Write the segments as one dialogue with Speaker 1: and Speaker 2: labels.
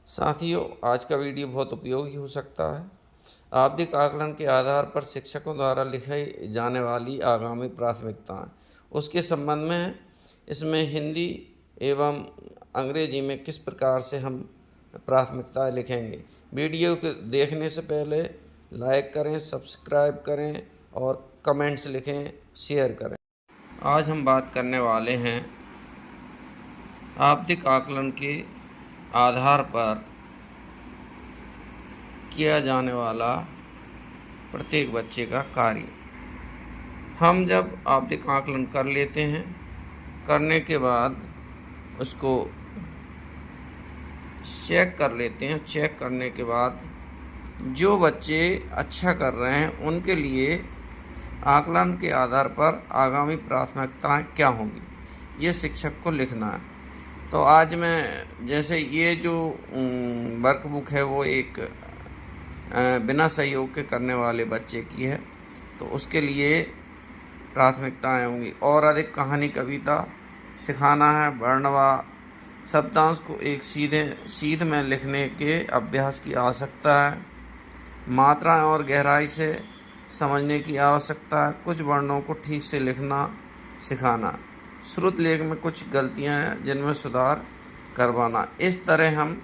Speaker 1: साथियों, आज का वीडियो बहुत उपयोगी हो सकता है। आवधिक आकलन के आधार पर शिक्षकों द्वारा लिखाई जाने वाली आगामी प्राथमिकताएं, उसके संबंध में है। इसमें हिंदी एवं अंग्रेजी में किस प्रकार से हम प्राथमिकताएं लिखेंगे। वीडियो को देखने से पहले लाइक करें, सब्सक्राइब करें और कमेंट्स लिखें, शेयर करें। आज हम बात करने वाले हैं आवधिक आकलन के आधार पर किया जाने वाला प्रत्येक बच्चे का कार्य। हम जब आवधिक आकलन कर लेते हैं, करने के बाद उसको चेक कर लेते हैं। चेक करने के बाद जो बच्चे अच्छा कर रहे हैं उनके लिए आकलन के आधार पर आगामी प्राथमिकताएं क्या होंगी, ये शिक्षक को लिखना है। तो आज मैं जैसे ये जो वर्कबुक है वो एक बिना सहयोग के करने वाले बच्चे की है, तो उसके लिए प्राथमिकताएं होंगी। और अधिक कहानी कविता सिखाना है। वर्णवा शब्दांश को एक सीध में लिखने के अभ्यास की आवश्यकता है। मात्राएं और गहराई से समझने की आवश्यकता है। कुछ वर्णों को ठीक से लिखना सिखाना। श्रुत लेख में कुछ गलतियां हैं जिनमें सुधार करवाना। इस तरह हम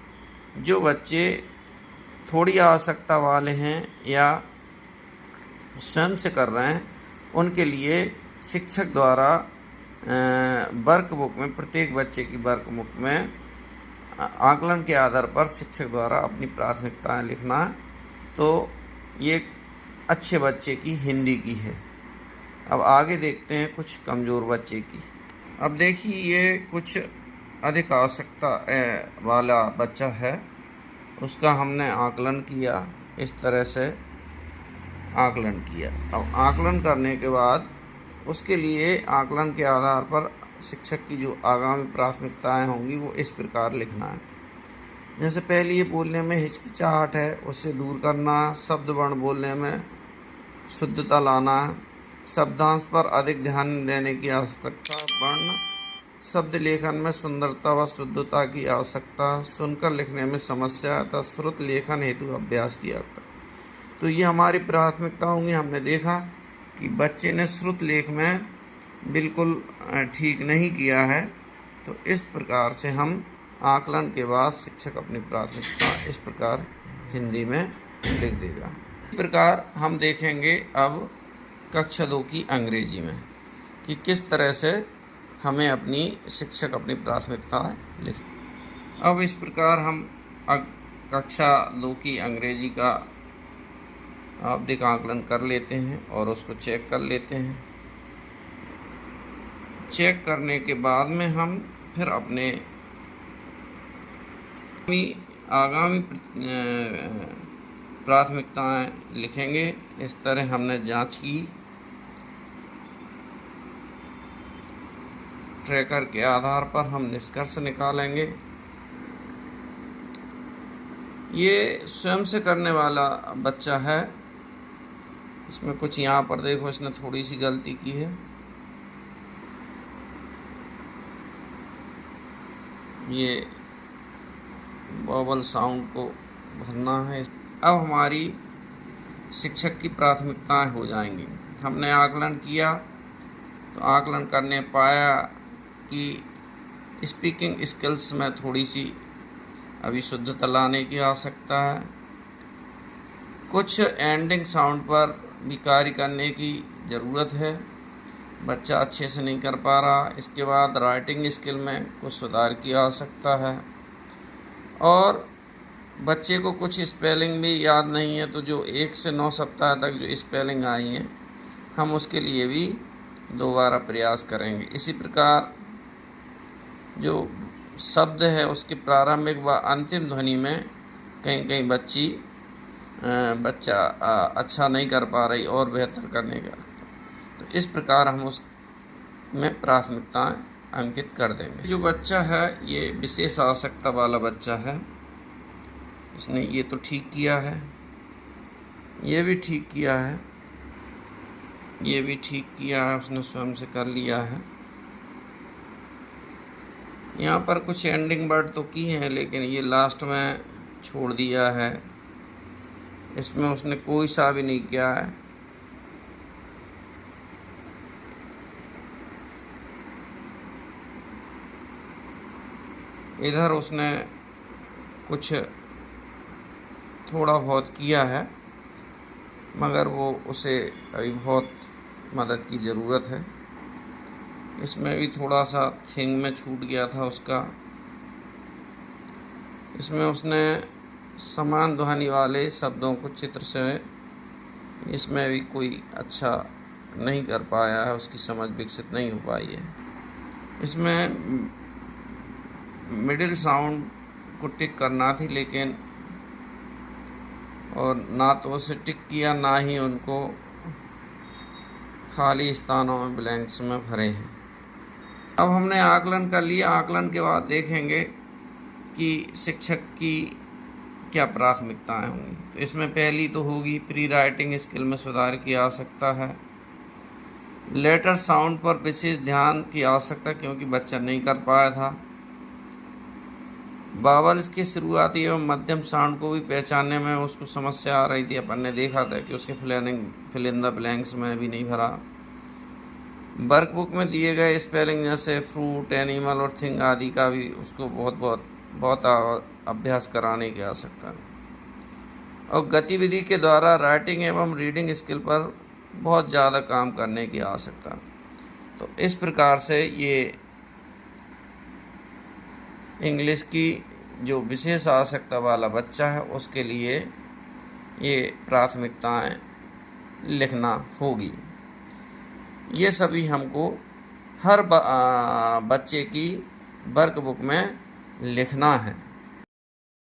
Speaker 1: जो बच्चे थोड़ी आवश्यकता वाले हैं या स्वयं से कर रहे हैं उनके लिए शिक्षक द्वारा वर्कबुक में, प्रत्येक बच्चे की वर्कबुक में आकलन के आधार पर शिक्षक द्वारा अपनी प्राथमिकताएं लिखना है। तो ये अच्छे बच्चे की हिंदी की है। अब आगे देखते हैं कुछ कमज़ोर बच्चे की। अब देखिए, ये कुछ अधिक आवश्यकता वाला बच्चा है, उसका हमने आकलन किया। इस तरह से आकलन किया। अब आकलन करने के बाद उसके लिए आकलन के आधार पर शिक्षक की जो आगामी प्राथमिकताएं होंगी वो इस प्रकार लिखना है। जैसे पहले ये बोलने में हिचकिचाहट है, उससे दूर करना। शब्द वर्ण बोलने में शुद्धता लाना। शब्दांश पर अधिक ध्यान देने की आवश्यकता। वर्ण शब्द लेखन में सुंदरता व शुद्धता की आवश्यकता। सुनकर लिखने में समस्या तथा श्रुत लेखन हेतु अभ्यास किया था। तो ये हमारी प्राथमिकता होंगी। हमने देखा कि बच्चे ने श्रुत लेख में बिल्कुल ठीक नहीं किया है, तो इस प्रकार से हम आकलन के बाद शिक्षक अपनी प्राथमिकता इस प्रकार हिंदी में लिख देगा। इस प्रकार हम देखेंगे अब कक्षा 2 की अंग्रेजी में कि किस तरह से हमें अपनी शिक्षक अपनी प्राथमिकता लिख। अब इस प्रकार हम कक्षा 2 की अंग्रेजी का आवधिक आकलन कर लेते हैं और उसको चेक कर लेते हैं। चेक करने के बाद में हम फिर अपने आगामी प्राथमिकताएं लिखेंगे। इस तरह हमने जांच की। ट्रैकर के आधार पर हम निष्कर्ष निकालेंगे। ये स्वयं से करने वाला बच्चा है। इसमें कुछ यहाँ पर देखो, इसने थोड़ी सी गलती की है। ये वोवल साउंड को भरना है। अब हमारी शिक्षक की प्राथमिकताएं हो जाएंगी। हमने आकलन किया, तो आकलन करने पाया कि स्पीकिंग स्किल्स में थोड़ी सी अभी शुद्धता लाने की आवश्यकता है। कुछ एंडिंग साउंड पर भी कार्य करने की ज़रूरत है, बच्चा अच्छे से नहीं कर पा रहा। इसके बाद राइटिंग स्किल में कुछ सुधार की आवश्यकता है। और बच्चे को कुछ स्पेलिंग भी याद नहीं है, तो जो 1 से 9 सप्ताह तक जो स्पेलिंग आई हैं हम उसके लिए भी दोबारा प्रयास करेंगे। इसी प्रकार जो शब्द है उसके प्रारंभिक व अंतिम ध्वनि में कहीं बच्चा अच्छा नहीं कर पा रही और बेहतर करने का, तो इस प्रकार हम उसमें प्राथमिकताएं अंकित कर देंगे। जो बच्चा है ये विशेष आवश्यकता वाला बच्चा है। इसने ये तो ठीक किया है, ये भी ठीक किया है, ये भी ठीक किया है, उसने स्वयं से कर लिया है। यहाँ पर कुछ एंडिंग वर्ड तो की हैं, लेकिन ये लास्ट में छोड़ दिया है, इसमें उसने कोई सा भी नहीं किया है। इधर उसने कुछ थोड़ा बहुत किया है, मगर वो उसे अभी बहुत मदद की ज़रूरत है। इसमें भी थोड़ा सा थिंग में छूट गया था उसका। इसमें उसने समान ध्वनि वाले शब्दों को चित्र से, इसमें भी कोई अच्छा नहीं कर पाया है, उसकी समझ विकसित नहीं हो पाई है। इसमें मिडिल साउंड को टिक करना थी, लेकिन और ना तो उसे टिक किया, ना ही उनको खाली स्थानों में ब्लैंक्स में भरे हैं। अब हमने आकलन कर लिया। आकलन के बाद देखेंगे कि शिक्षक की क्या प्राथमिकताएं होंगी। तो इसमें पहली तो होगी प्री राइटिंग स्किल में सुधार की आवश्यकता है। लेटर साउंड पर विशेष ध्यान की आवश्यकता, क्योंकि बच्चा नहीं कर पाया था। बावल्स के शुरुआती एवं मध्यम साउंड को भी पहचानने में उसको समस्या आ रही थी। अपन ने देखा था कि उसके फिल इन द ब्लैंक्स में भी नहीं भरा। वर्कबुक में दिए गए स्पेलिंग जैसे फ्रूट, एनिमल और थिंग आदि का भी उसको बहुत अभ्यास कराने की आवश्यकता है। और गतिविधि के द्वारा राइटिंग एवं रीडिंग स्किल पर बहुत ज़्यादा काम करने की आवश्यकता। तो इस प्रकार से ये इंग्लिश की जो विशेष आवश्यकता वाला बच्चा है उसके लिए ये प्राथमिकताएं लिखना होगी। ये सभी हमको हर बच्चे की वर्कबुक में लिखना है।